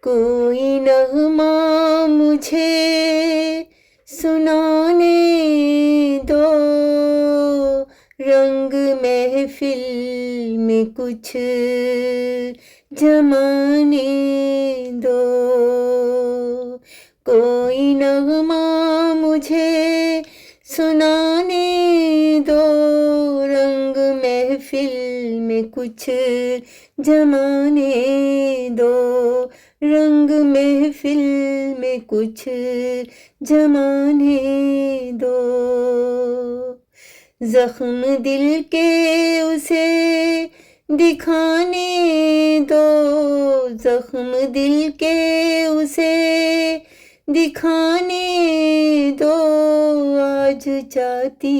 कोई नगमा मुझे सुनाने दो, रंग महफिल में कुछ जमाने दो। कोई नगमा मुझे सुनाने दो, रंग महफिल में कुछ जमाने दो, रंग महफिल में कुछ जमाने दो। जख्म दिल के उसे दिखाने दो, जख्म दिल के उसे दिखाने दो। आज चाहती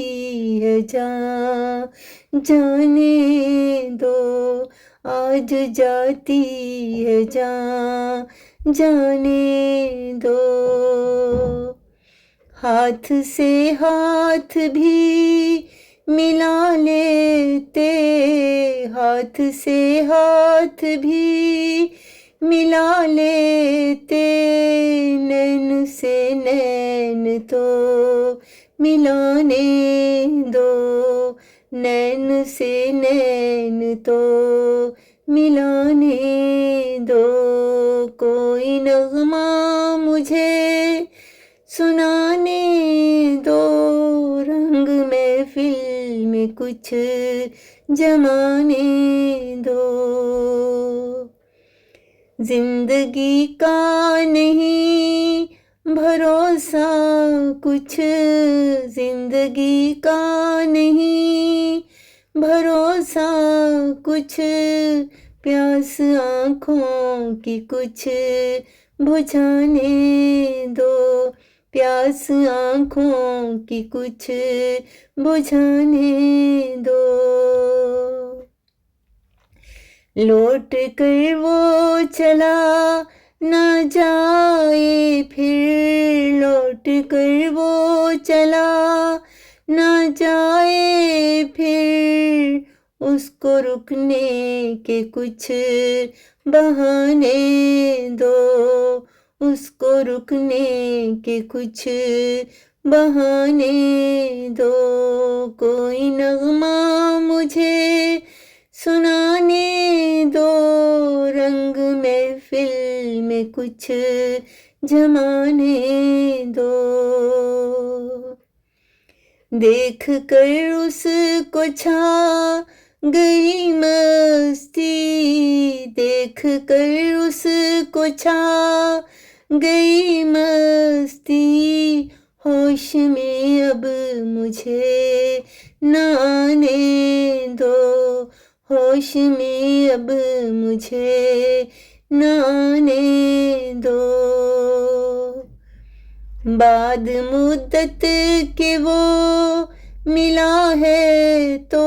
है जान जाने दो, आज जाती है जान जाने दो। हाथ से हाथ भी मिला लेते, हाथ से हाथ भी मिला लेते, नैन से नैन तो मिलाने दो, नैन से नैन तो मिलाने दो। कोई नगमा मुझे सुनाने दो, रंग महफिल में कुछ जमाने दो। जिंदगी का नहीं भरोसा कुछ, जिंदगी का नहीं भरोसा कुछ, प्यास आँखों की कुछ बुझाने दो, प्यास आँखों की कुछ बुझाने दो। लौट कर वो चला न जाए फिर, लौट कर वो चला न जाए फिर, उसको रुकने के कुछ बहाने दो, उसको रुकने के कुछ बहाने दो। कोई नगमा मुझे सुनाने दो, रंग महफिल में कुछ जमाने दो। देख कर उसको छा गई मस्ती, देख कर उसको छा गई मस्ती, होश में अब मुझे न आने दो, होश में अब मुझे न आने दो। बाद मुद्दत के वो मिला है तो,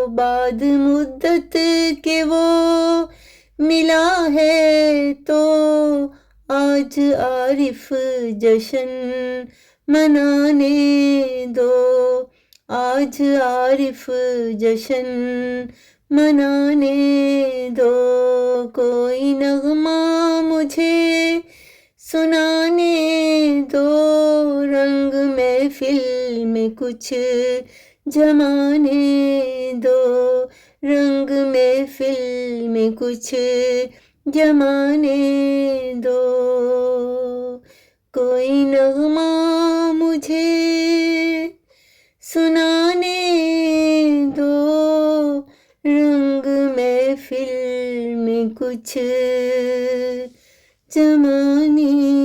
बाद मुद्दत के वो मिला है तो, आज आरिफ जश्न मनाने दो, आज आरिफ जश्न मनाने दो। कोई नगमा मुझे सुनाने दो, रंग महफिल में कुछ जमाने दो, रंग महफिल में कुछ जमाने दो। कोई नगमा मुझे सुनाने दो, रंग महफिल में कुछ जमाने